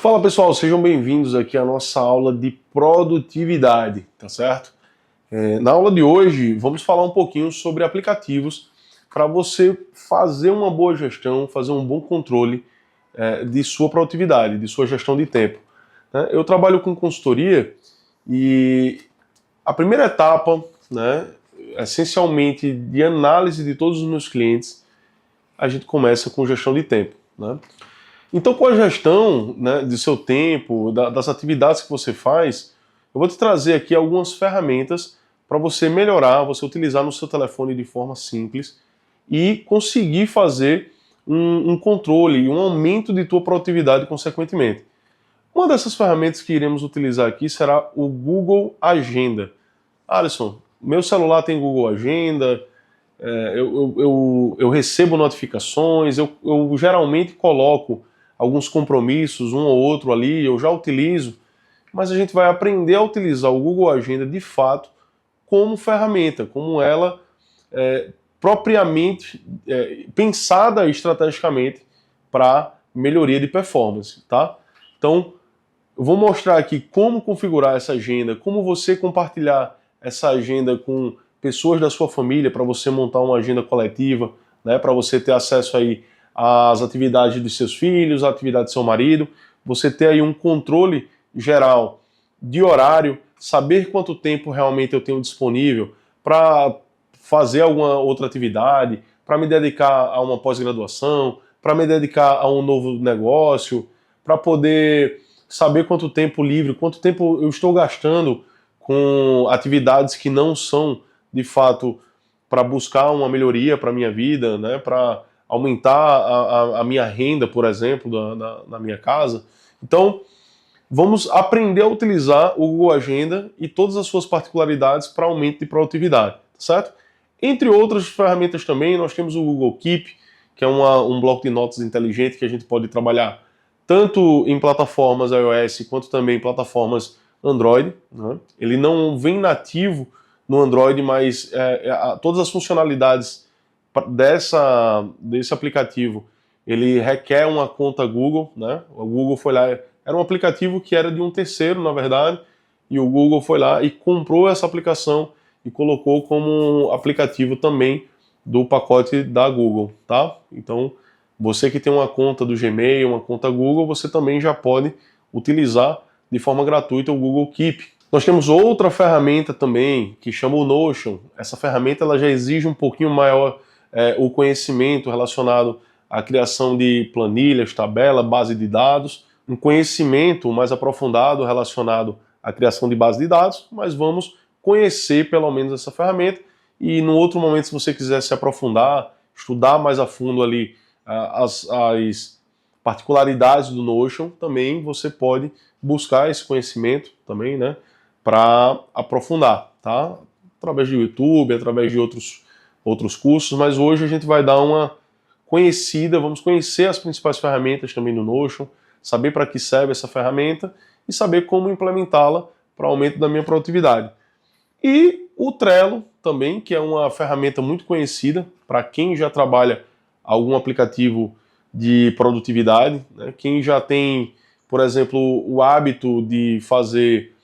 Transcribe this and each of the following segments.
Fala pessoal, sejam bem-vindos aqui à nossa aula de produtividade, tá certo? Na aula de hoje vamos falar um pouquinho sobre aplicativos para você fazer uma boa gestão, fazer um bom controle de sua produtividade, de sua gestão de tempo, né? Eu trabalho com consultoria e a primeira etapa, né, essencialmente de análise de todos os meus clientes, a gente começa com gestão de tempo, né? Então, com a gestão, né, de seu tempo, das atividades que você faz, eu vou te trazer aqui algumas ferramentas para você melhorar, você utilizar no seu telefone de forma simples e conseguir fazer um controle e um aumento de tua produtividade consequentemente. Uma dessas ferramentas que iremos utilizar aqui será o Google Agenda. Alisson, meu celular tem Google Agenda, eu recebo notificações, eu geralmente coloco alguns compromissos, um ou outro ali, eu já utilizo, mas a gente vai aprender a utilizar o Google Agenda de fato como ferramenta, como ela propriamente pensada estrategicamente para melhoria de performance, tá? Então, eu vou mostrar aqui como configurar essa agenda, como você compartilhar essa agenda com pessoas da sua família para você montar uma agenda coletiva, né, para você ter acesso aí às atividades dos seus filhos, à atividade do seu marido, você ter aí um controle geral de horário, saber quanto tempo realmente eu tenho disponível para fazer alguma outra atividade, para me dedicar a uma pós-graduação, para me dedicar a um novo negócio, para poder saber quanto tempo livre, quanto tempo eu estou gastando com atividades que não são, de fato, para buscar uma melhoria para a minha vida, né, para aumentar a minha renda, por exemplo, na minha casa. Então, vamos aprender a utilizar o Google Agenda e todas as suas particularidades para aumento de produtividade, certo? Entre outras ferramentas também, nós temos o Google Keep, que é um bloco de notas inteligente que a gente pode trabalhar tanto em plataformas iOS quanto também em plataformas Android, né? Ele não vem nativo no Android, mas todas as funcionalidades desse aplicativo, ele requer uma conta Google, né? O Google foi lá, era um aplicativo que era de um terceiro, na verdade, e o Google foi lá e comprou essa aplicação e colocou como aplicativo também do pacote da Google, tá? Então, você que tem uma conta do Gmail, uma conta Google, você também já pode utilizar de forma gratuita o Google Keep. Nós temos outra ferramenta também que chama o Notion. Essa ferramenta ela já exige um pouquinho maior o conhecimento relacionado à criação de planilhas, tabela, base de dados, um conhecimento mais aprofundado relacionado à criação de base de dados, mas vamos conhecer pelo menos essa ferramenta e no outro momento, se você quiser se aprofundar, estudar mais a fundo ali as particularidades do Notion, também você pode buscar esse conhecimento também, né, para aprofundar, tá? Através do YouTube, através de outros cursos, mas hoje a gente vai dar uma conhecida, vamos conhecer as principais ferramentas também do Notion, saber para que serve essa ferramenta e saber como implementá-la para aumento da minha produtividade. E o Trello também, que é uma ferramenta muito conhecida para quem já trabalha algum aplicativo de produtividade, né? Quem já tem, por exemplo, o hábito de fazer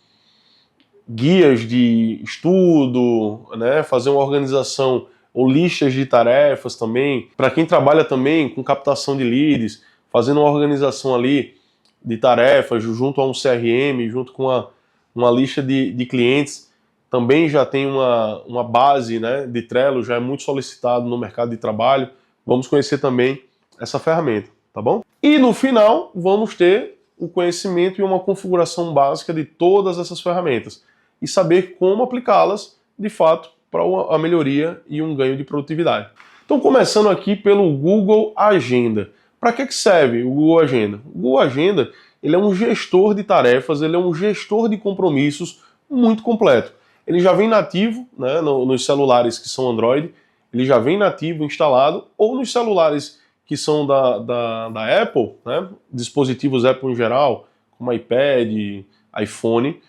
guias de estudo, né? Fazer uma organização ou listas de tarefas também. Para quem trabalha também com captação de leads, fazendo uma organização ali de tarefas junto a um CRM, junto com uma lista de clientes, também já tem uma base, né, de Trello, já é muito solicitado no mercado de trabalho. Vamos conhecer também essa ferramenta, tá bom? E no final, vamos ter o conhecimento e uma configuração básica de todas essas ferramentas e saber como aplicá-las, de fato, para a melhoria e um ganho de produtividade. Então, começando aqui pelo Google Agenda. Para que serve o Google Agenda? O Google Agenda ele é um gestor de tarefas, ele é um gestor de compromissos muito completo. Ele já vem nativo, né, nos celulares que são Android, ele já vem nativo instalado, ou nos celulares que são da Apple, né, dispositivos Apple em geral, como iPad, iPhone,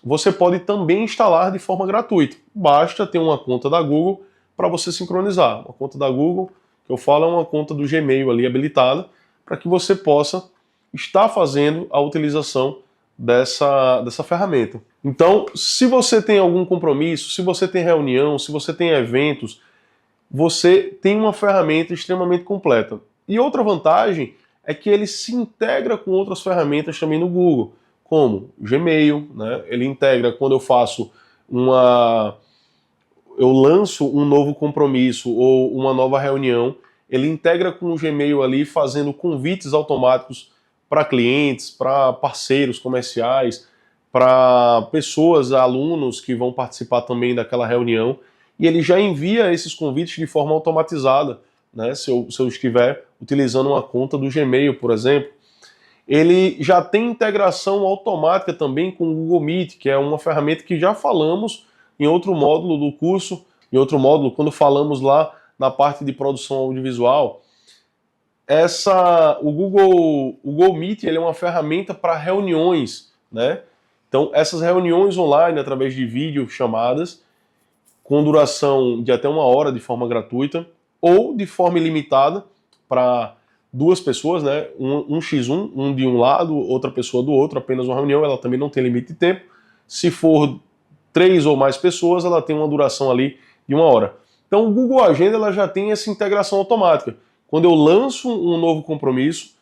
você pode também instalar de forma gratuita. Basta ter uma conta da Google para você sincronizar. Uma conta da Google, que eu falo, é uma conta do Gmail ali habilitada, para que você possa está fazendo a utilização dessa ferramenta. Então, se você tem algum compromisso, se você tem reunião, se você tem eventos, você tem uma ferramenta extremamente completa. E outra vantagem é que ele se integra com outras ferramentas também no Google, como Gmail, né? Ele integra quando eu lanço um novo compromisso ou uma nova reunião, ele integra com o Gmail ali, fazendo convites automáticos para clientes, para parceiros comerciais, para pessoas, alunos que vão participar também daquela reunião, e ele já envia esses convites de forma automatizada, né? Se eu estiver utilizando uma conta do Gmail, por exemplo. Ele já tem integração automática também com o Google Meet, que é uma ferramenta que já falamos em outro módulo do curso, em outro módulo, quando falamos lá na parte de produção audiovisual. O Google Meet, ele é uma ferramenta para reuniões, né? Então, essas reuniões online, através de vídeo chamadas, com duração de até 1 hora de forma gratuita, ou de forma ilimitada para 2 pessoas, né? Um x1, um de um lado, outra pessoa do outro, apenas uma reunião, ela também não tem limite de tempo. Se for 3 ou mais pessoas, ela tem uma duração ali de 1 hora. Então, o Google Agenda ela já tem essa integração automática. Quando eu lanço um novo compromisso,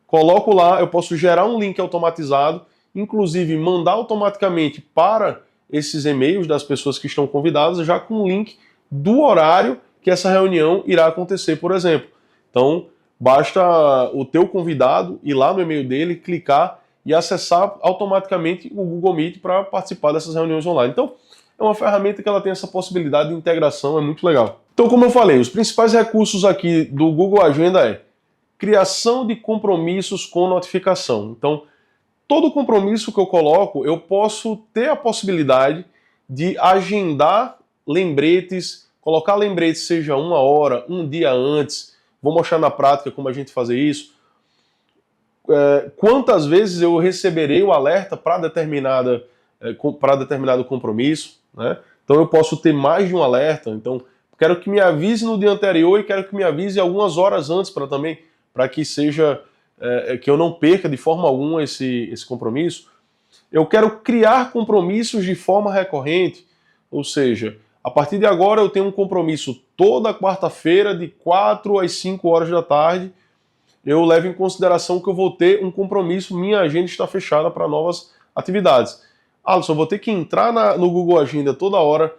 coloco lá, eu posso gerar um link automatizado, inclusive mandar automaticamente para esses e-mails das pessoas que estão convidadas, já com o link do horário que essa reunião irá acontecer, por exemplo. Então, basta o teu convidado ir lá no e-mail dele, clicar e acessar automaticamente o Google Meet para participar dessas reuniões online. Então, é uma ferramenta que ela tem essa possibilidade de integração, é muito legal. Então, como eu falei, os principais recursos aqui do Google Agenda é criação de compromissos com notificação. Então, todo compromisso que eu coloco, eu posso ter a possibilidade de agendar lembretes, colocar lembretes seja 1 hora, um dia antes. Vou mostrar na prática como a gente fazer isso. Quantas vezes eu receberei o alerta para determinado compromisso, né? Então eu posso ter mais de um alerta. Então quero que me avise no dia anterior e quero que me avise algumas horas antes para que seja que eu não perca de forma alguma esse compromisso. Eu quero criar compromissos de forma recorrente, ou seja, a partir de agora eu tenho um compromisso toda quarta-feira de 4 às 5 horas da tarde. Eu levo em consideração que eu vou ter um compromisso, minha agenda está fechada para novas atividades. Alisson, eu vou ter que entrar no Google Agenda toda hora,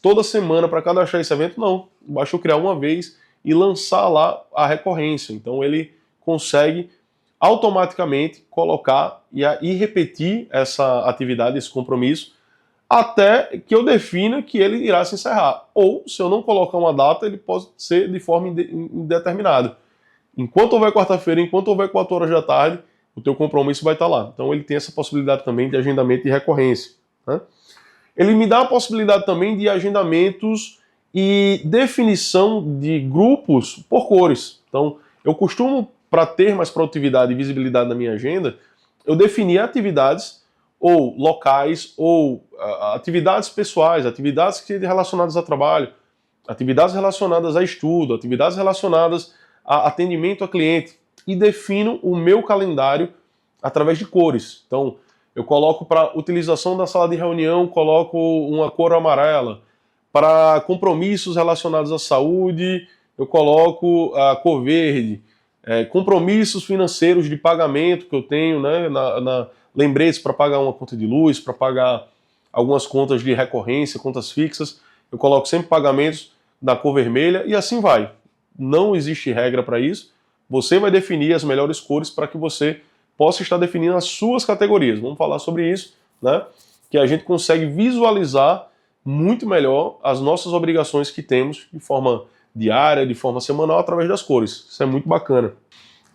toda semana para cadastrar esse evento? Não, basta eu criar uma vez e lançar lá a recorrência. Então ele consegue automaticamente colocar e repetir essa atividade, esse compromisso, até que eu defina que ele irá se encerrar. Ou, se eu não colocar uma data, ele pode ser de forma indeterminada. Enquanto houver quarta-feira, enquanto houver 4 horas da tarde, o teu compromisso vai estar lá. Então ele tem essa possibilidade também de agendamento e recorrência, né? Ele me dá a possibilidade também de agendamentos e definição de grupos por cores. Então eu costumo, para ter mais produtividade e visibilidade na minha agenda, eu definir atividades ou locais ou atividades pessoais, atividades relacionadas a trabalho, atividades relacionadas a estudo, atividades relacionadas a atendimento a cliente, e defino o meu calendário através de cores. Então, eu coloco para utilização da sala de reunião, coloco uma cor amarela. Para compromissos relacionados à saúde, eu coloco a cor verde. Compromissos financeiros de pagamento que eu tenho, né, lembretes para pagar uma conta de luz, para pagar algumas contas de recorrência, contas fixas, eu coloco sempre pagamentos da cor vermelha e assim vai. Não existe regra para isso. Você vai definir as melhores cores para que você possa estar definindo as suas categorias. Vamos falar sobre isso, né? Que a gente consegue visualizar muito melhor as nossas obrigações que temos de forma diária, de forma semanal, através das cores. Isso é muito bacana.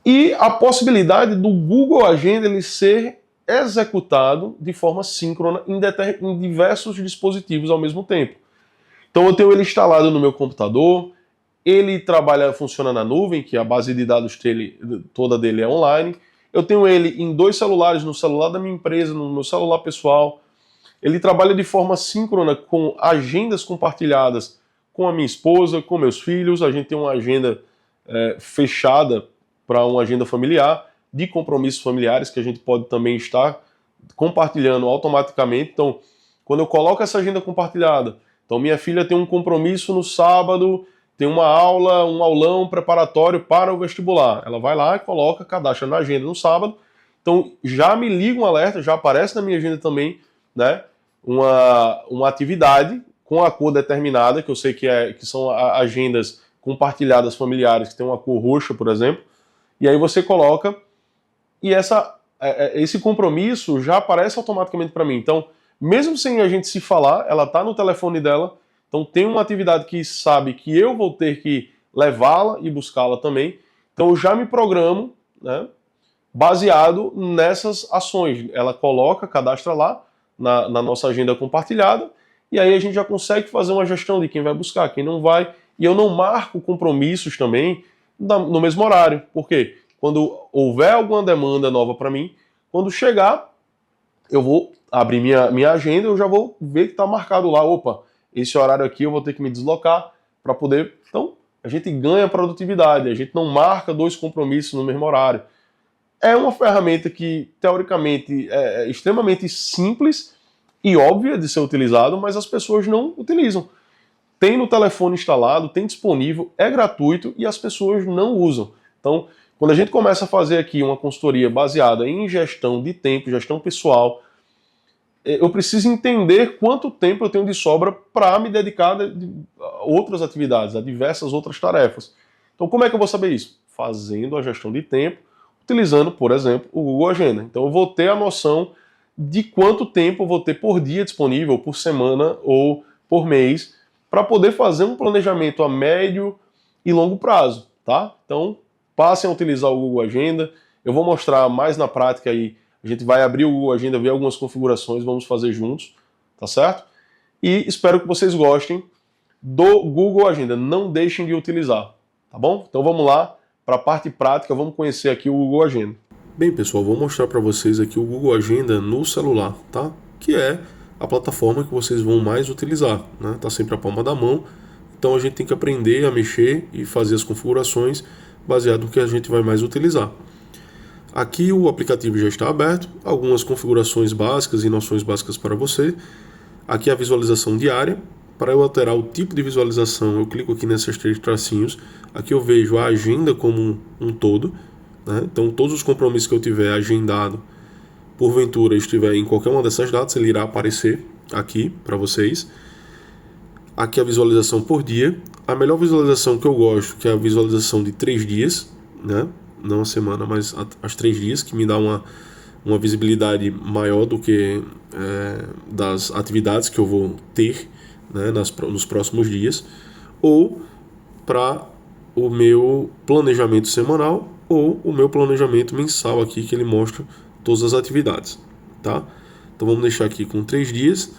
E a possibilidade do Google Agenda ele ser executado de forma síncrona em diversos dispositivos ao mesmo tempo. Então eu tenho ele instalado no meu computador, ele funciona na nuvem, que a base de dados toda dele é online. Eu tenho ele em 2 celulares, no celular da minha empresa, no meu celular pessoal. Ele trabalha de forma síncrona com agendas compartilhadas com a minha esposa, com meus filhos. A gente tem uma agenda fechada para uma agenda familiar. de compromissos familiares que a gente pode também estar compartilhando automaticamente. Então, quando eu coloco essa agenda compartilhada, então minha filha tem um compromisso no sábado, tem uma aula, um aulão preparatório para o vestibular. Ela vai lá e coloca, cadastra na agenda no sábado. Então já me liga um alerta, já aparece na minha agenda também, né, uma atividade com a cor determinada, que eu sei que são agendas compartilhadas familiares, que tem uma cor roxa, por exemplo. E aí você coloca, e esse compromisso já aparece automaticamente para mim. Então, mesmo sem a gente se falar, ela está no telefone dela, então tem uma atividade que sabe que eu vou ter que levá-la e buscá-la também. Então eu já me programo, né, baseado nessas ações. Ela coloca, cadastra lá na nossa agenda compartilhada, e aí a gente já consegue fazer uma gestão de quem vai buscar, quem não vai. E eu não marco compromissos também no mesmo horário. Por quê? Quando houver alguma demanda nova para mim, quando chegar, eu vou abrir minha agenda, eu já vou ver que está marcado lá, opa, esse horário aqui eu vou ter que me deslocar para poder... Então, a gente ganha produtividade, a gente não marca 2 compromissos no mesmo horário. É uma ferramenta que, teoricamente, é extremamente simples e óbvia de ser utilizado, mas as pessoas não utilizam. Tem no telefone instalado, tem disponível, é gratuito e as pessoas não usam. Então, quando a gente começa a fazer aqui uma consultoria baseada em gestão de tempo, gestão pessoal, eu preciso entender quanto tempo eu tenho de sobra para me dedicar a outras atividades, a diversas outras tarefas. Então, como é que eu vou saber isso? Fazendo a gestão de tempo, utilizando, por exemplo, o Google Agenda. Então, eu vou ter a noção de quanto tempo eu vou ter por dia disponível, por semana ou por mês, para poder fazer um planejamento a médio e longo prazo, tá? Então, passem a utilizar o Google Agenda. Eu vou mostrar mais na prática aí. A gente vai abrir o Google Agenda, ver algumas configurações, vamos fazer juntos, tá certo? E espero que vocês gostem do Google Agenda. Não deixem de utilizar, tá bom? Então vamos lá para a parte prática, vamos conhecer aqui o Google Agenda. Bem, pessoal, vou mostrar para vocês aqui o Google Agenda no celular, tá? Que é a plataforma que vocês vão mais utilizar, né? Tá sempre à palma da mão. Então a gente tem que aprender a mexer e fazer as configurações baseado no que a gente vai mais utilizar. Aqui o aplicativo já está aberto, algumas configurações básicas e noções básicas para você. Aqui a visualização diária. Para eu alterar o tipo de visualização, eu clico aqui nesses 3 tracinhos. Aqui eu vejo a agenda como um todo, né? Então todos os compromissos que eu tiver agendado, porventura estiver em qualquer uma dessas datas, ele irá aparecer aqui para vocês. Aqui a visualização por dia. A melhor visualização que eu gosto, que é a visualização de 3 dias, né? Não a semana, mas as 3 dias, que me dá uma visibilidade maior do que das atividades que eu vou ter, né, nos próximos dias, ou para o meu planejamento semanal ou o meu planejamento mensal aqui, que ele mostra todas as atividades, tá? Então vamos deixar aqui com 3 dias.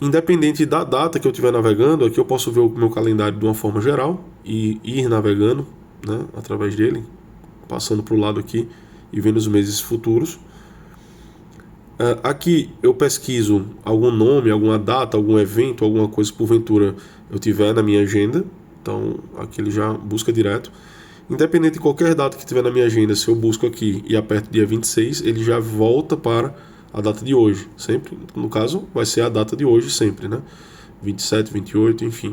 Independente da data que eu estiver navegando, aqui eu posso ver o meu calendário de uma forma geral e ir navegando, né, através dele, passando para o lado aqui e vendo os meses futuros. Aqui eu pesquiso algum nome, alguma data, algum evento, alguma coisa porventura eu tiver na minha agenda. Então aqui ele já busca direto. Independente de qualquer data que tiver na minha agenda, se eu busco aqui e aperto dia 26, ele já volta para a data de hoje. Sempre, no caso, vai ser a data de hoje sempre, né? 27, 28, enfim.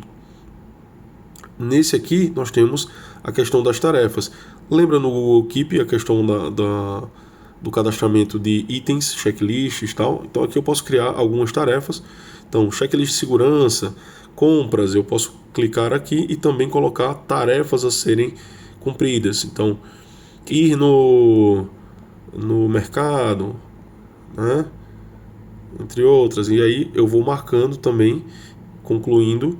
Nesse aqui nós temos a questão das tarefas. Lembra no Google Keep a questão do cadastramento de itens, checklists e tal? Então aqui eu posso criar algumas tarefas. Então, checklist de segurança, compras, eu posso clicar aqui e também colocar tarefas a serem cumpridas. Então, ir no mercado, né? Entre outras. E aí eu vou marcando também, concluindo,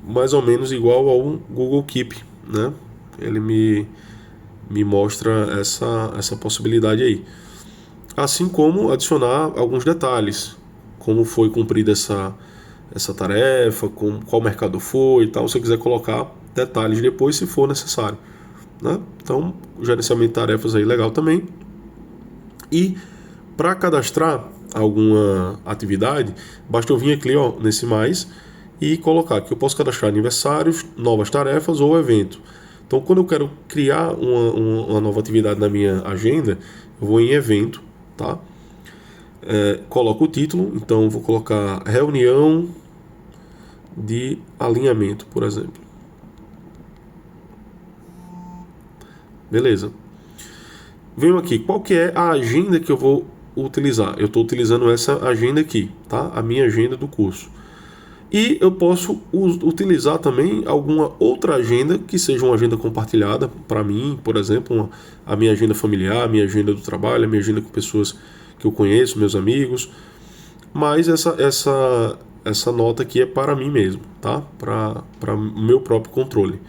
mais ou menos igual ao Google Keep, né? Ele me mostra essa possibilidade aí. Assim como adicionar alguns detalhes, como foi cumprida essa tarefa, qual mercado foi e tal, se eu quiser colocar detalhes depois, se for necessário, né? Então, o gerenciamento de tarefas aí legal também. E para cadastrar alguma atividade, basta eu vir aqui, ó, nesse mais e colocar que eu posso cadastrar aniversários, novas tarefas ou evento. Então, quando eu quero criar uma nova atividade na minha agenda, eu vou em evento, tá? Coloco o título, então eu vou colocar reunião de alinhamento, por exemplo. Beleza. Venho aqui, qual que é a agenda que eu vou utilizar? Eu estou utilizando essa agenda aqui, tá? A minha agenda do curso. E eu posso utilizar também alguma outra agenda que seja uma agenda compartilhada para mim, por exemplo, a minha agenda familiar, a minha agenda do trabalho, a minha agenda com pessoas que eu conheço, meus amigos. Mas essa nota aqui é para mim mesmo, tá? Para meu próprio controle.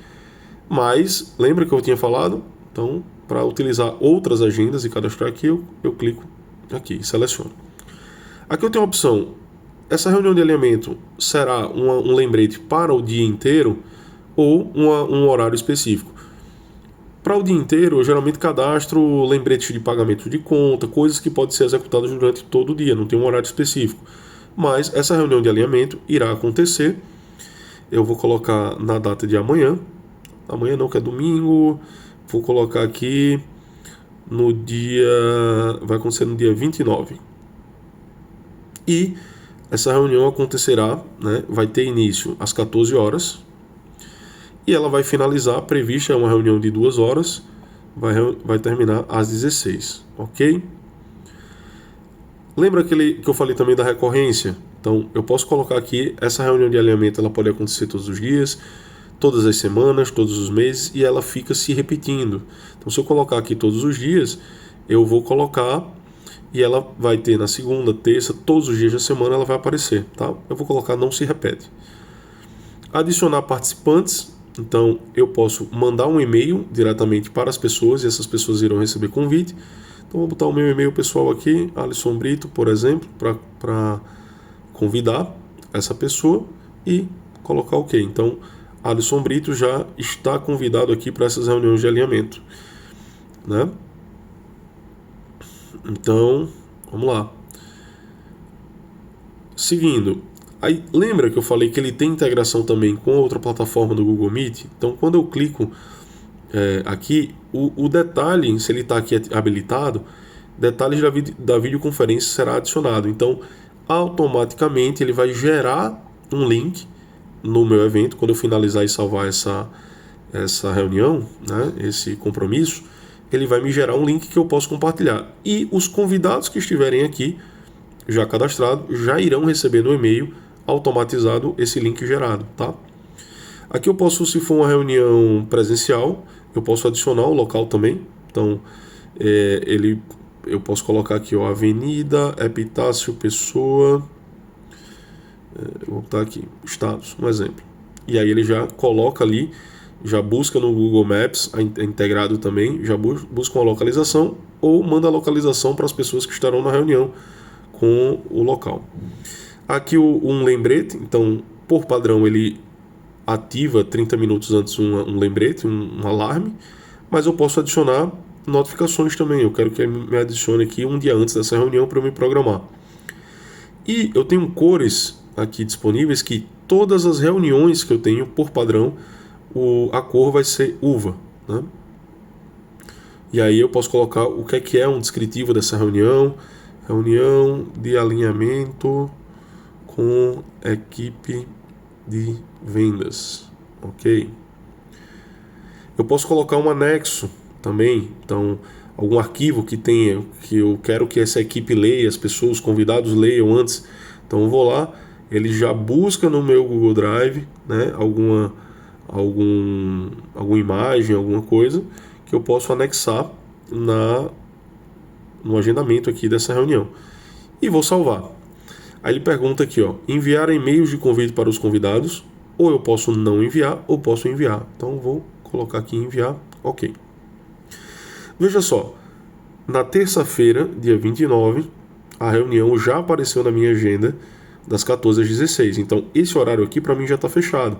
Mas, lembra que eu tinha falado? Então, para utilizar outras agendas e cadastrar aqui, eu clico aqui e seleciono. Aqui eu tenho a opção, essa reunião de alinhamento será um lembrete para o dia inteiro ou um horário específico. Para o dia inteiro, eu geralmente cadastro lembretes de pagamento de conta, coisas que podem ser executadas durante todo o dia, não tem um horário específico. Mas essa reunião de alinhamento irá acontecer. Eu vou colocar na data de amanhã. Amanhã não, que é domingo. Vou colocar aqui no dia... vai acontecer no dia 29. E essa reunião acontecerá, né, vai ter início às 14 horas e ela vai finalizar, prevista é uma reunião de 2 horas, vai terminar às 16, ok? Lembra que eu falei também da recorrência? Então eu posso colocar aqui, essa reunião de alinhamento ela pode acontecer todos os dias, todas as semanas, todos os meses e ela fica se repetindo. Então se eu colocar aqui todos os dias, eu vou colocar... e ela vai ter na segunda, terça, todos os dias da semana ela vai aparecer, tá? Eu vou colocar não se repete. Adicionar participantes, então eu posso mandar um e-mail diretamente para as pessoas e essas pessoas irão receber convite. Então vou botar o meu e-mail pessoal aqui, Alisson Brito, por exemplo, para convidar essa pessoa e colocar OK. Então, Alisson Brito já está convidado aqui para essas reuniões de alinhamento, né? Então, vamos lá. Seguindo, aí lembra que eu falei que ele tem integração também com outra plataforma do Google Meet? Então, quando eu clico aqui, o detalhe, se ele está aqui habilitado, detalhes da videoconferência será adicionado. Então, automaticamente ele vai gerar um link no meu evento, quando eu finalizar e salvar essa reunião, né, esse compromisso, ele vai me gerar um link que eu posso compartilhar. E os convidados que estiverem aqui, já cadastrados, já irão receber no e-mail automatizado esse link gerado, tá? Aqui eu posso, se for uma reunião presencial, eu posso adicionar o local também. Então, eu posso colocar aqui, ó, Avenida Epitácio Pessoa, eu vou botar aqui, Estados, um exemplo. E aí ele já coloca ali, já busca no Google Maps, integrado também, já busca uma localização ou manda a localização para as pessoas que estarão na reunião com o local. Aqui um lembrete, então por padrão ele ativa 30 minutos antes um lembrete, um alarme, mas eu posso adicionar notificações também. Eu quero que ele me adicione aqui um dia antes dessa reunião para eu me programar. E eu tenho cores aqui disponíveis que todas as reuniões que eu tenho por padrão, a cor vai ser uva, né? E aí eu posso colocar o que é um descritivo dessa reunião de alinhamento com equipe de vendas, ok? Eu posso colocar um anexo também, então algum arquivo que eu quero que essa equipe leia, as pessoas, os convidados leiam antes. Então eu vou lá, ele já busca no meu Google Drive, né, alguma imagem, alguma coisa que eu posso anexar no agendamento aqui dessa reunião e vou salvar. Aí ele pergunta aqui, ó, enviar e-mails de convite para os convidados, ou eu posso não enviar ou posso enviar. Então eu vou colocar aqui enviar, ok. Veja só, na terça-feira, dia 29, a reunião já apareceu na minha agenda das 14 às 16. Então esse horário aqui para mim já está fechado.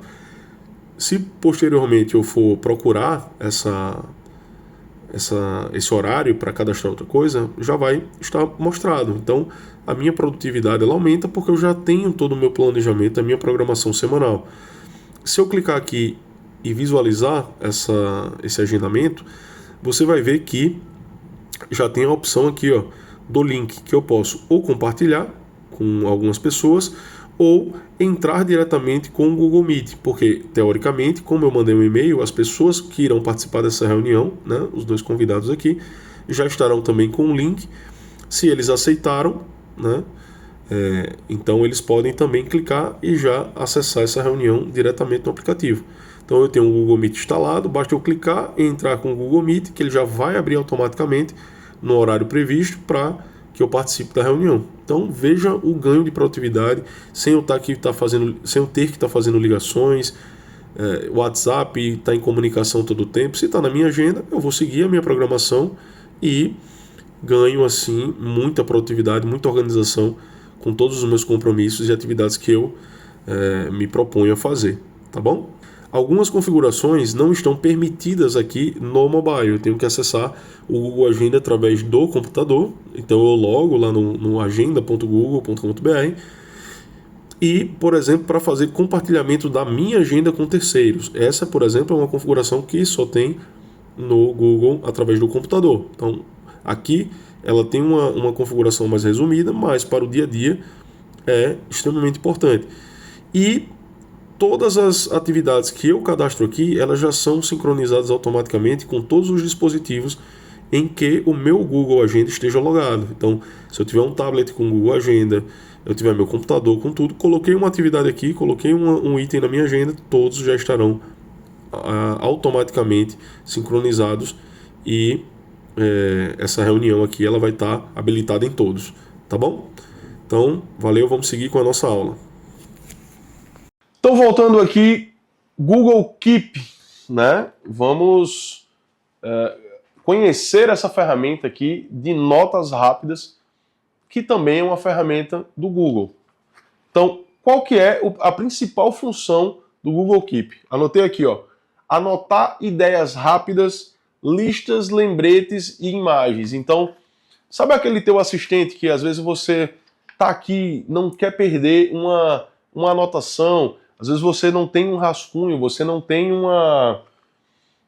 Se posteriormente eu for procurar esse horário para cadastrar outra coisa, já vai estar mostrado. Então a minha produtividade ela aumenta porque eu já tenho todo o meu planejamento, a minha programação semanal. Se eu clicar aqui e visualizar esse agendamento, você vai ver que já tem a opção aqui, ó, do link que eu posso ou compartilhar com algumas pessoas ou entrar diretamente com o Google Meet, porque teoricamente, como eu mandei um e-mail, as pessoas que irão participar dessa reunião, né, os dois convidados aqui, já estarão também com o link. Se eles aceitaram, né, então eles podem também clicar e já acessar essa reunião diretamente no aplicativo. Então eu tenho o Google Meet instalado, basta eu clicar e entrar com o Google Meet, que ele já vai abrir automaticamente no horário previsto para que eu participe da reunião. Então veja o ganho de produtividade sem eu ter que estar fazendo ligações, o WhatsApp está em comunicação todo o tempo. Se está na minha agenda, eu vou seguir a minha programação e ganho assim muita produtividade, muita organização com todos os meus compromissos e atividades que eu me proponho a fazer, tá bom? Algumas configurações não estão permitidas aqui no mobile. Eu tenho que acessar o Google Agenda através do computador. Então eu logo lá no agenda.google.com.br e, por exemplo, para fazer compartilhamento da minha agenda com terceiros. Essa, por exemplo, é uma configuração que só tem no Google através do computador. Então aqui ela tem uma configuração mais resumida, mas para o dia a dia é extremamente importante. E todas as atividades que eu cadastro aqui, elas já são sincronizadas automaticamente com todos os dispositivos em que o meu Google Agenda esteja logado. Então, se eu tiver um tablet com Google Agenda, eu tiver meu computador com tudo, coloquei uma atividade aqui, coloquei um item na minha agenda, todos já estarão automaticamente sincronizados e essa reunião aqui ela vai estar habilitada em todos, tá bom? Então, valeu, vamos seguir com a nossa aula. Então, voltando aqui, Google Keep, né? Vamos conhecer essa ferramenta aqui de notas rápidas, que também é uma ferramenta do Google. Então, qual que é a principal função do Google Keep? Anotei aqui, ó, anotar ideias rápidas, listas, lembretes e imagens. Então, sabe aquele teu assistente que às vezes você tá aqui, não quer perder uma anotação, às vezes você não tem um rascunho, você não tem um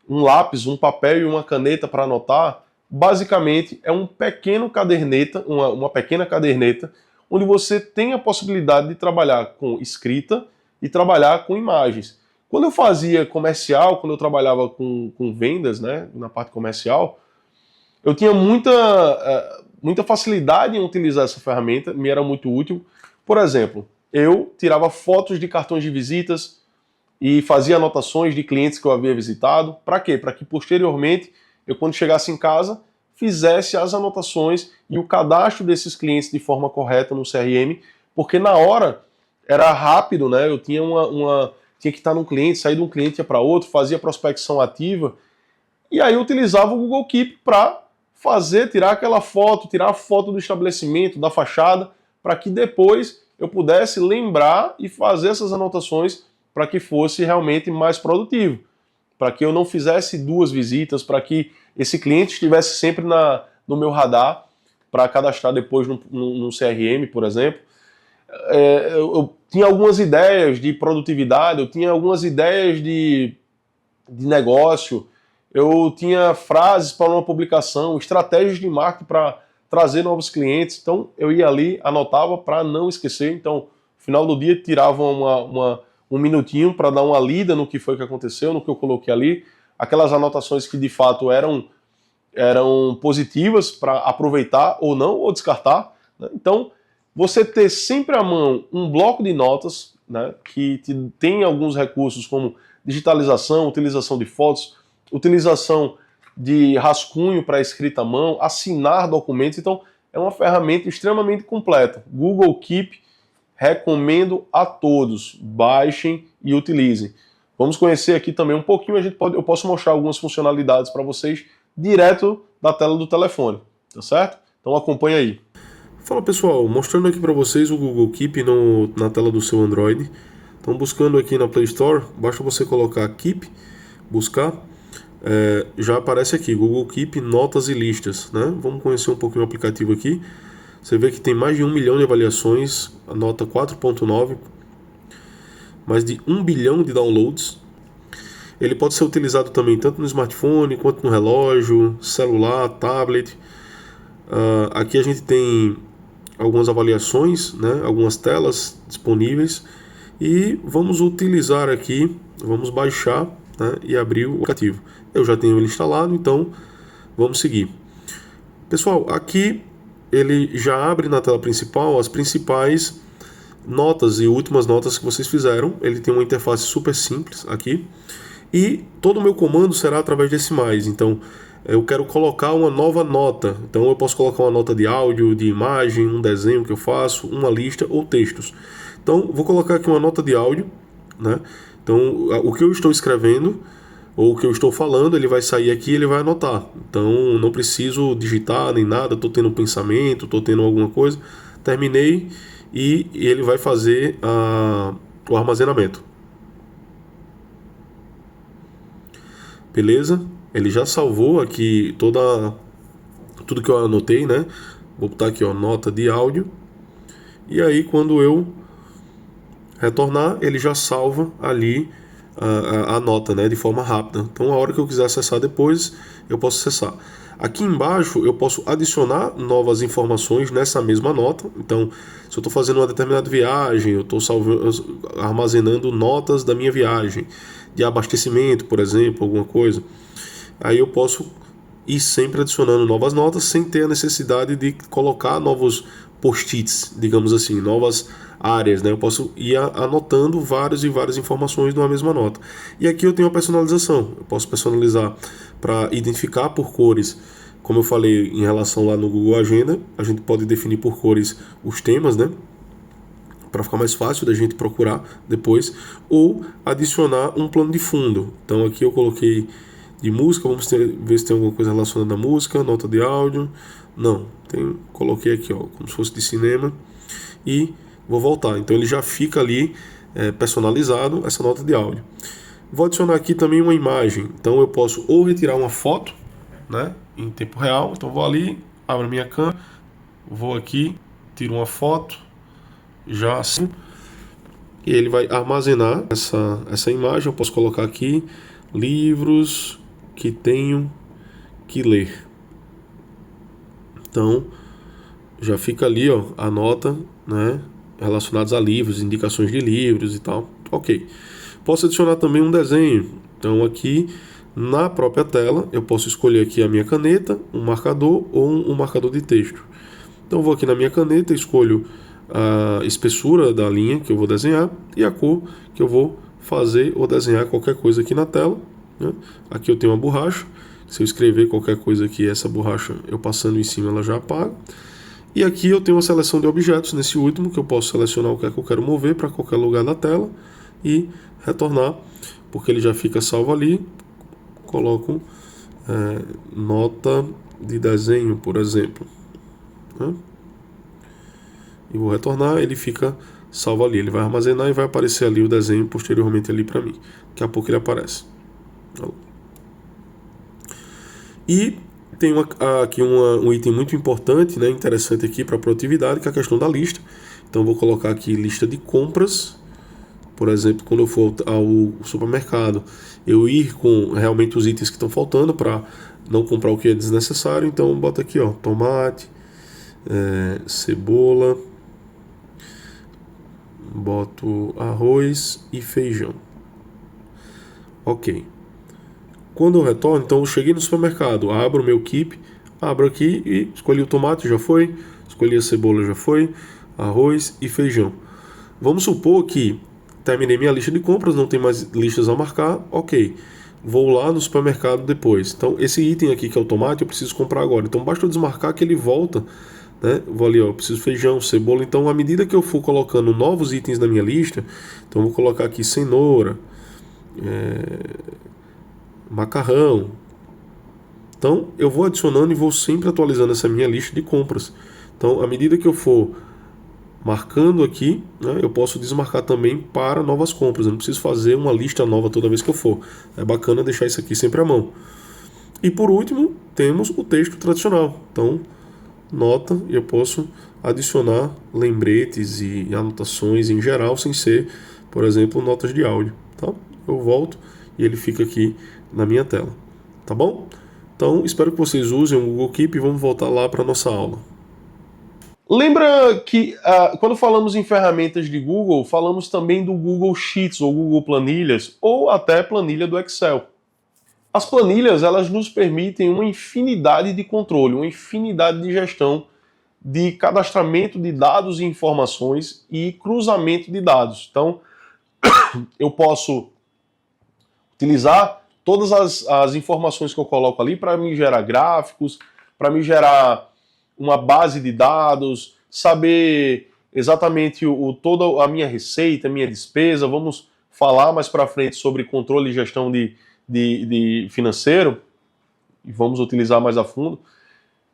lápis, um papel e uma caneta para anotar. Basicamente é um pequeno caderneta, uma pequena caderneta, onde você tem a possibilidade de trabalhar com escrita e trabalhar com imagens. Quando eu fazia comercial, quando eu trabalhava com vendas, né, na parte comercial, eu tinha muita facilidade em utilizar essa ferramenta, me era muito útil. Por exemplo, eu tirava fotos de cartões de visitas e fazia anotações de clientes que eu havia visitado. Para quê? Para que posteriormente, eu quando chegasse em casa, fizesse as anotações e o cadastro desses clientes de forma correta no CRM, porque na hora era rápido, né? Eu tinha tinha que estar num cliente, sair de um cliente ia para outro, fazia prospecção ativa, e aí eu utilizava o Google Keep para tirar aquela foto, tirar a foto do estabelecimento, da fachada, para que depois eu pudesse lembrar e fazer essas anotações para que fosse realmente mais produtivo, para que eu não fizesse 2 visitas, para que esse cliente estivesse sempre no meu radar para cadastrar depois no CRM, por exemplo. Eu tinha algumas ideias de produtividade, eu tinha algumas ideias de negócio, eu tinha frases para uma publicação, estratégias de marketing para trazer novos clientes. Então eu ia ali, anotava para não esquecer. Então, no final do dia, tirava um minutinho para dar uma lida no que foi que aconteceu, no que eu coloquei ali, aquelas anotações que de fato eram positivas para aproveitar ou não, ou descartar, né? Então, você ter sempre à mão um bloco de notas, né, que tem alguns recursos como digitalização, utilização de fotos, utilização de rascunho para escrita à mão, assinar documentos. Então, é uma ferramenta extremamente completa. Google Keep, recomendo a todos. Baixem e utilizem. Vamos conhecer aqui também um pouquinho, eu posso mostrar algumas funcionalidades para vocês direto da tela do telefone, tá certo? Então acompanha aí. Fala pessoal, mostrando aqui para vocês o Google Keep na tela do seu Android. Então buscando aqui na Play Store, basta você colocar Keep, buscar, já aparece aqui Google Keep, notas e listas, né? Vamos conhecer um pouquinho o aplicativo aqui. Você vê que tem mais de 1 milhão de avaliações, a nota 4.9, mais de 1 bilhão de downloads. Ele pode ser utilizado também tanto no smartphone quanto no relógio, celular, tablet. Aqui a gente tem algumas avaliações, né, algumas telas disponíveis, e vamos utilizar aqui, vamos baixar, né, e abrir o aplicativo. Eu já tenho ele instalado, então vamos seguir. Pessoal, aqui ele já abre na tela principal as principais notas e últimas notas que vocês fizeram. Ele tem uma interface super simples aqui, e todo o meu comando será através de decimais. Então eu quero colocar uma nova nota, então eu posso colocar uma nota de áudio, de imagem, um desenho que eu faço, uma lista ou textos. Então vou colocar aqui uma nota de áudio, né? Então o que eu estou escrevendo ou o que eu estou falando, ele vai sair aqui e ele vai anotar. Então não preciso digitar nem nada, estou tendo um pensamento, estou tendo alguma coisa, terminei, e ele vai fazer o armazenamento. Beleza? Ele já salvou aqui tudo que eu anotei, né? Vou botar aqui, ó, nota de áudio. E aí quando eu retornar, ele já salva ali a nota, né, de forma rápida. Então a hora que eu quiser acessar depois, eu posso acessar. Aqui embaixo eu posso adicionar novas informações nessa mesma nota. Então, se eu estou fazendo uma determinada viagem, eu estou armazenando notas da minha viagem, de abastecimento, por exemplo, alguma coisa. Aí eu posso ir sempre adicionando novas notas sem ter a necessidade de colocar novos post-its, digamos assim, novas áreas, né? Eu posso ir anotando várias e várias informações numa mesma nota. E aqui eu tenho a personalização. Eu posso personalizar para identificar por cores. Como eu falei em relação lá no Google Agenda, a gente pode definir por cores os temas, né? Para ficar mais fácil da gente procurar depois, ou adicionar um plano de fundo. Então aqui eu coloquei de música, vamos ver se tem alguma coisa relacionada à música, nota de áudio. Não, coloquei aqui, ó, como se fosse de cinema, e vou voltar. Então ele já fica ali personalizado, essa nota de áudio. Vou adicionar aqui também uma imagem. Então eu posso ou retirar uma foto, né, em tempo real. Então vou ali, abro a minha câmera, vou aqui, tiro uma foto, já assim, e ele vai armazenar essa imagem. Eu posso colocar aqui livros que tenho que ler. Então já fica ali, ó, a nota, né, relacionados a livros, indicações de livros e tal. Ok. Posso adicionar também um desenho. Então aqui na própria tela eu posso escolher aqui a minha caneta, um marcador ou um marcador de texto. Então vou aqui na minha caneta, escolho a espessura da linha que eu vou desenhar e a cor que eu vou fazer ou desenhar qualquer coisa aqui na tela, né? Aqui eu tenho uma borracha. Se eu escrever qualquer coisa aqui, essa borracha, eu passando em cima, ela já apaga. E aqui eu tenho uma seleção de objetos, nesse último, que eu posso selecionar o que é que eu quero mover para qualquer lugar da tela e retornar, porque ele já fica salvo ali. Coloco nota de desenho, por exemplo, né? E vou retornar, ele fica salvo ali. Ele vai armazenar e vai aparecer ali o desenho posteriormente ali para mim. Daqui a pouco ele aparece. E tem aqui um item muito importante, né, interessante aqui para produtividade, que é a questão da lista. Então vou colocar aqui lista de compras. Por exemplo, quando eu for ao supermercado, eu ir com realmente os itens que estão faltando para não comprar o que é desnecessário. Então bota aqui, ó, tomate, cebola, boto arroz e feijão. Ok. Quando eu retorno, então eu cheguei no supermercado, abro o meu keep, abro aqui e escolhi o tomate, já foi, escolhi a cebola, já foi, arroz e feijão. Vamos supor que terminei minha lista de compras, não tem mais listas a marcar, ok. Vou lá no supermercado depois. Então esse item aqui que é o tomate eu preciso comprar agora. Então basta eu desmarcar que ele volta, né? Vou ali, ó, eu preciso feijão, cebola. Então à medida que eu for colocando novos itens na minha lista, então eu vou colocar aqui cenoura, macarrão. Então eu vou adicionando e vou sempre atualizando essa minha lista de compras. Então à medida que eu for marcando aqui, né, eu posso desmarcar também para novas compras. Eu não preciso fazer uma lista nova toda vez que eu for. É bacana deixar isso aqui sempre à mão. E por último, temos o texto tradicional. Então, nota, e eu posso adicionar lembretes e anotações em geral, sem ser, por exemplo, notas de áudio. Tá? Eu volto e ele fica aqui na minha tela, tá bom? Então, espero que vocês usem o Google Keep e vamos voltar lá para a nossa aula. Lembra que quando falamos em ferramentas de Google, falamos também do Google Sheets ou Google Planilhas ou até planilha do Excel. As planilhas, elas nos permitem uma infinidade de controle, uma infinidade de gestão de cadastramento de dados e informações e cruzamento de dados. Então, eu posso utilizar todas as informações que eu coloco ali para me gerar gráficos, para me gerar uma base de dados, saber exatamente toda a minha receita, a minha despesa. Vamos falar mais para frente sobre controle e gestão de financeiro, e vamos utilizar mais a fundo.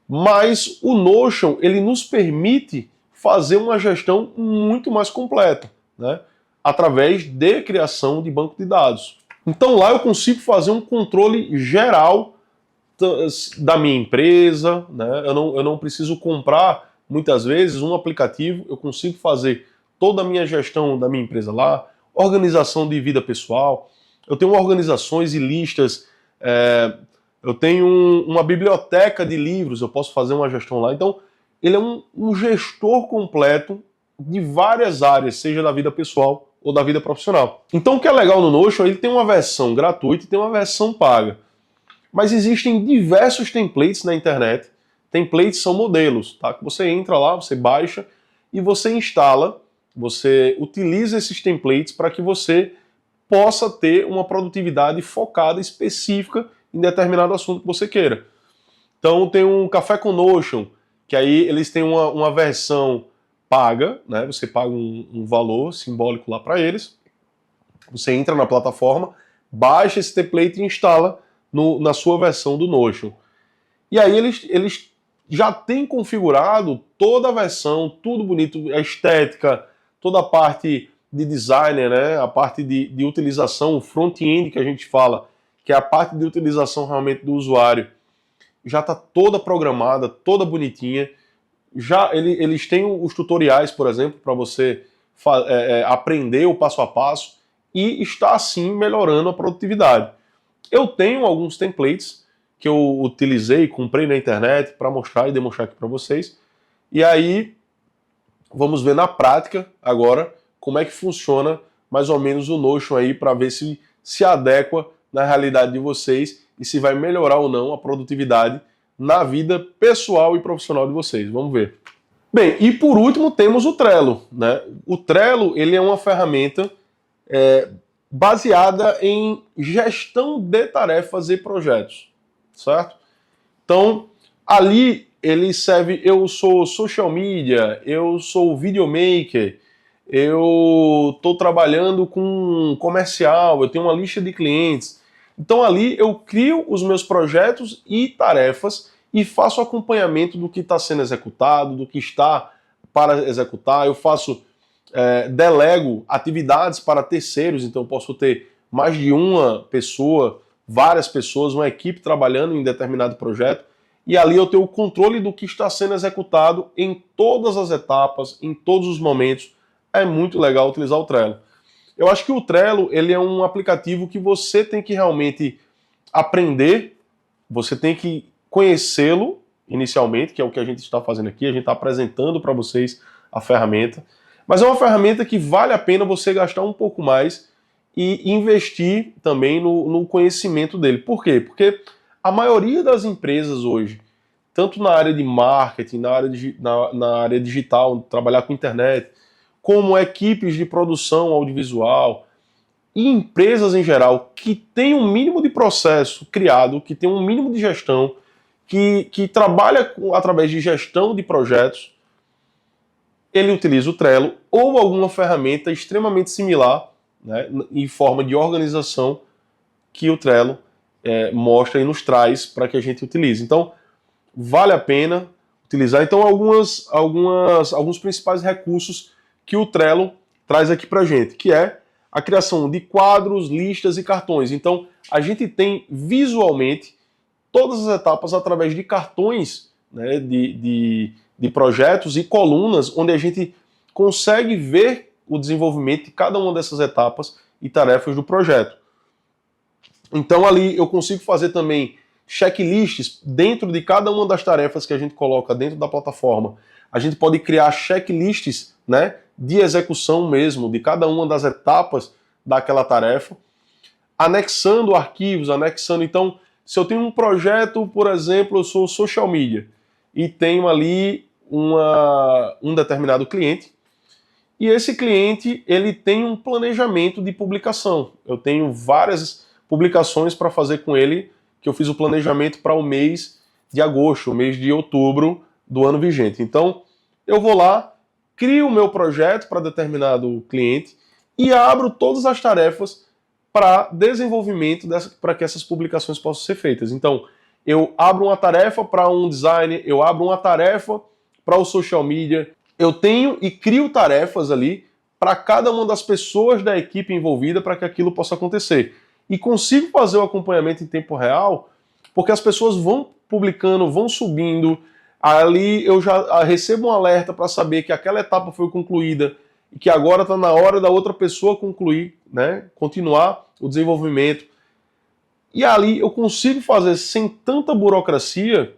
Mas o Notion, ele nos permite fazer uma gestão muito mais completa, né? Através de criação de banco de dados. Então lá eu consigo fazer um controle geral da minha empresa, né? Eu não preciso comprar, muitas vezes, um aplicativo, eu consigo fazer toda a minha gestão da minha empresa lá, organização de vida pessoal, eu tenho organizações e listas, eu tenho uma biblioteca de livros, eu posso fazer uma gestão lá. Então, ele é um gestor completo de várias áreas, seja da vida pessoal ou da vida profissional. Então, o que é legal no Notion, ele tem uma versão gratuita e tem uma versão paga. Mas existem diversos templates na internet. Templates são modelos, tá? Que você entra lá, você baixa e você instala, você utiliza esses templates para que você possa ter uma produtividade focada, específica em determinado assunto que você queira. Então tem um Café com Notion, que aí eles têm uma versão paga, né? Você paga um valor simbólico lá para eles, você entra na plataforma, baixa esse template e instala na sua versão do Notion. E aí eles já têm configurado toda a versão, tudo bonito, a estética, toda a parte de designer, né? A parte de utilização, o front-end que a gente fala, que é a parte de utilização realmente do usuário, já está toda programada, toda bonitinha. Já eles têm os tutoriais, por exemplo, para você aprender o passo a passo e está assim melhorando a produtividade. Eu tenho alguns templates que eu utilizei, comprei na internet para mostrar e demonstrar aqui para vocês. E aí vamos ver na prática agora como é que funciona mais ou menos o Notion aí, para ver se adequa na realidade de vocês e se vai melhorar ou não a produtividade na vida pessoal e profissional de vocês. Vamos ver. Bem, e por último temos o Trello, né? O Trello, ele é uma ferramenta baseada em gestão de tarefas e projetos, certo? Então, ali ele serve, eu sou social media, eu sou videomaker, eu estou trabalhando com comercial, eu tenho uma lista de clientes. Então ali eu crio os meus projetos e tarefas e faço acompanhamento do que está sendo executado, do que está para executar. Eu delego atividades para terceiros, então eu posso ter mais de uma pessoa, várias pessoas, uma equipe trabalhando em determinado projeto, e ali eu tenho o controle do que está sendo executado em todas as etapas, em todos os momentos. É muito legal utilizar o Trello. Eu acho que o Trello, ele é um aplicativo que você tem que realmente aprender, você tem que conhecê-lo inicialmente, que é o que a gente está fazendo aqui, a gente está apresentando para vocês a ferramenta, mas é uma ferramenta que vale a pena você gastar um pouco mais e investir também no conhecimento dele. Por quê? Porque a maioria das empresas hoje, tanto na área de marketing, na área digital, trabalhar com internet, como equipes de produção audiovisual e empresas em geral que têm um mínimo de processo criado, que tem um mínimo de gestão, que trabalha através de gestão de projetos, ele utiliza o Trello ou alguma ferramenta extremamente similar, né, em forma de organização, que o Trello mostra e nos traz para que a gente utilize. Então, vale a pena utilizar. Então, alguns principais recursos que o Trello traz aqui para a gente, que é a criação de quadros, listas e cartões. Então, a gente tem visualmente todas as etapas através de cartões, né, de projetos e colunas, onde a gente consegue ver o desenvolvimento de cada uma dessas etapas e tarefas do projeto. Então ali eu consigo fazer também checklists dentro de cada uma das tarefas que a gente coloca dentro da plataforma. A gente pode criar checklists, né, de execução mesmo, de cada uma das etapas daquela tarefa, anexando arquivos, anexando. Então, se eu tenho um projeto, por exemplo, eu sou social media, e tenho ali um determinado cliente, e esse cliente ele tem um planejamento de publicação. Eu tenho várias publicações para fazer com ele, que eu fiz o planejamento para o mês de agosto, o mês de outubro do ano vigente. Então, eu vou lá, crio o meu projeto para determinado cliente e abro todas as tarefas para desenvolvimento, para que essas publicações possam ser feitas. Então, eu abro uma tarefa para um design, eu abro uma tarefa para o social media, eu tenho e crio tarefas ali para cada uma das pessoas da equipe envolvida para que aquilo possa acontecer. E consigo fazer o acompanhamento em tempo real, porque as pessoas vão publicando, vão subindo, ali eu já recebo um alerta para saber que aquela etapa foi concluída e que agora está na hora da outra pessoa concluir, né, continuar o desenvolvimento. E ali eu consigo fazer sem tanta burocracia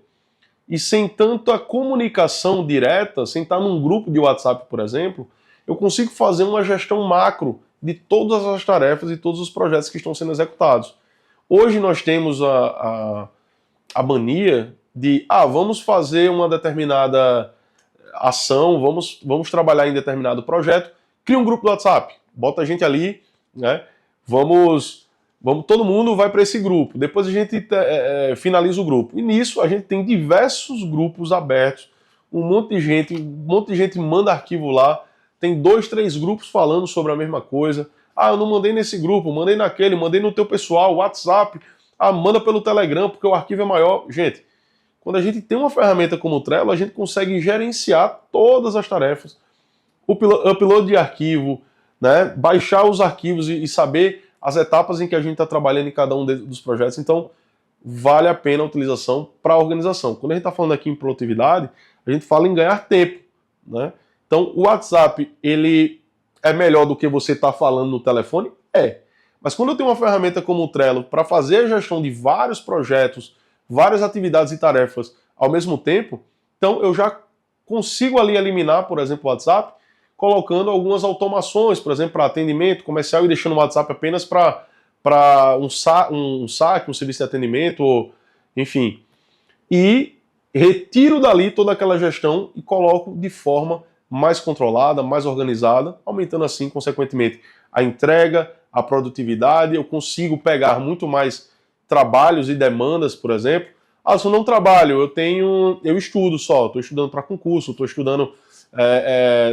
e sem tanta comunicação direta, sem estar num grupo de WhatsApp, por exemplo, eu consigo fazer uma gestão macro de todas as tarefas e todos os projetos que estão sendo executados. Hoje nós temos a mania de, vamos fazer uma determinada ação, vamos trabalhar em determinado projeto, cria um grupo do WhatsApp, bota a gente ali, né? Vamos, todo mundo vai para esse grupo, depois a gente finaliza o grupo. E nisso a gente tem diversos grupos abertos, um monte de gente manda arquivo lá, tem 2, 3 grupos falando sobre a mesma coisa. Eu não mandei nesse grupo, mandei naquele, mandei no teu pessoal, WhatsApp, manda pelo Telegram porque o arquivo é maior. Gente, quando a gente tem uma ferramenta como o Trello, a gente consegue gerenciar todas as tarefas, o upload de arquivo, né, baixar os arquivos e saber as etapas em que a gente está trabalhando em cada um dos projetos. Então, vale a pena a utilização para a organização. Quando a gente está falando aqui em produtividade, a gente fala em ganhar tempo, né? Então, o WhatsApp, ele é melhor do que você estar falando no telefone? É. Mas quando eu tenho uma ferramenta como o Trello para fazer a gestão de vários projetos, várias atividades e tarefas ao mesmo tempo, então eu já consigo ali eliminar, por exemplo, o WhatsApp, colocando algumas automações, por exemplo, para atendimento comercial e deixando o WhatsApp apenas para um saque, um serviço de atendimento, ou, enfim. E retiro dali toda aquela gestão e coloco de forma mais controlada, mais organizada, aumentando assim, consequentemente, a entrega, a produtividade. Eu consigo pegar muito mais trabalhos e demandas, por exemplo. Se eu não trabalho, eu estudo só, estou estudando para concurso, estou estudando,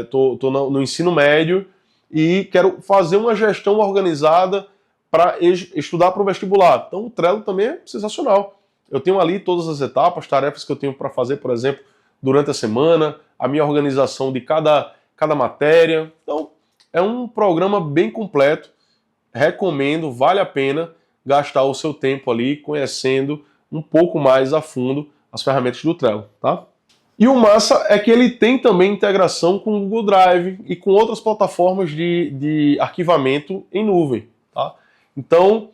estou no ensino médio e quero fazer uma gestão organizada para estudar para o vestibular. Então o Trello também é sensacional. Eu tenho ali todas as etapas, tarefas que eu tenho para fazer, por exemplo, durante a semana, a minha organização de cada matéria. Então, é um programa bem completo. Recomendo, vale a pena gastar o seu tempo ali conhecendo um pouco mais a fundo as ferramentas do Trello, tá? E o massa é que ele tem também integração com o Google Drive e com outras plataformas de arquivamento em nuvem, tá? Então,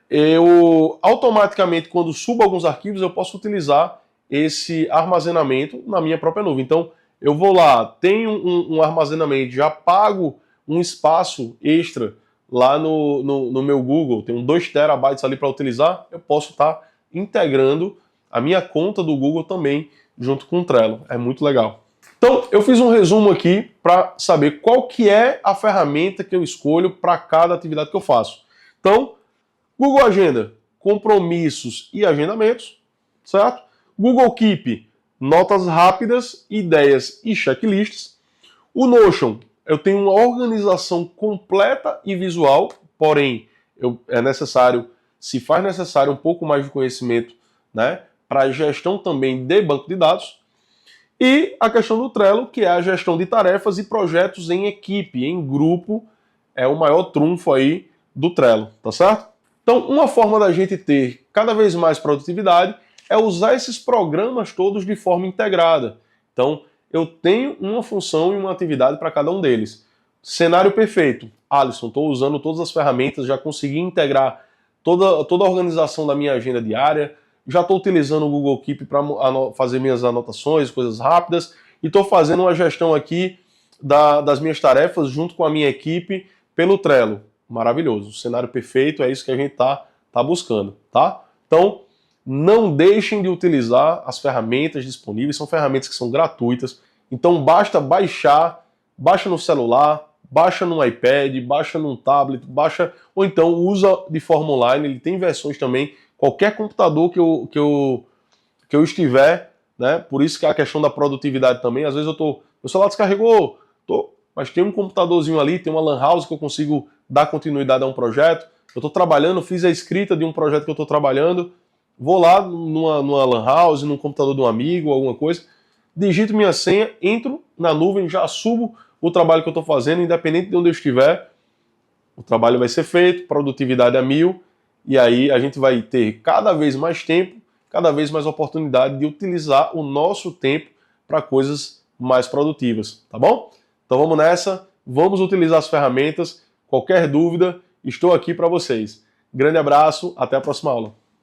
eu automaticamente, quando subo alguns arquivos, eu posso utilizar esse armazenamento na minha própria nuvem. Então, eu vou lá, tenho um armazenamento, já pago um espaço extra lá no meu Google, tenho 2 terabytes ali para utilizar, eu posso estar integrando a minha conta do Google também junto com o Trello. É muito legal. Então, eu fiz um resumo aqui para saber qual que é a ferramenta que eu escolho para cada atividade que eu faço. Então, Google Agenda, compromissos e agendamentos, certo? Google Keep, notas rápidas, ideias e checklists. O Notion, eu tenho uma organização completa e visual, porém, se faz necessário um pouco mais de conhecimento, né, para gestão também de banco de dados. E a questão do Trello, que é a gestão de tarefas e projetos em equipe, em grupo, é o maior trunfo aí do Trello, tá certo? Então, uma forma da gente ter cada vez mais produtividade é usar esses programas todos de forma integrada. Então, eu tenho uma função e uma atividade para cada um deles. Cenário perfeito. Alisson, estou usando todas as ferramentas, já consegui integrar toda a organização da minha agenda diária, já estou utilizando o Google Keep para fazer minhas anotações, coisas rápidas, e estou fazendo uma gestão aqui das minhas tarefas junto com a minha equipe pelo Trello. Maravilhoso, o cenário perfeito, é isso que a gente tá buscando, tá? Então, não deixem de utilizar as ferramentas disponíveis, são ferramentas que são gratuitas, então basta baixar, baixa no celular, baixa no iPad, baixa num tablet, ou então usa de forma online, ele tem versões também, qualquer computador que eu estiver, né? Por isso que a questão da produtividade também, às vezes meu celular descarregou, mas tem um computadorzinho ali, tem uma LAN house que eu consigo dar continuidade a um projeto, eu estou trabalhando, fiz a escrita de um projeto que eu estou trabalhando, vou lá numa LAN house, num computador de um amigo, alguma coisa, digito minha senha, entro na nuvem, já subo o trabalho que eu estou fazendo, independente de onde eu estiver, o trabalho vai ser feito, produtividade a 1000, e aí a gente vai ter cada vez mais tempo, cada vez mais oportunidade de utilizar o nosso tempo para coisas mais produtivas, tá bom? Então vamos nessa, vamos utilizar as ferramentas, qualquer dúvida, estou aqui para vocês. Grande abraço, até a próxima aula.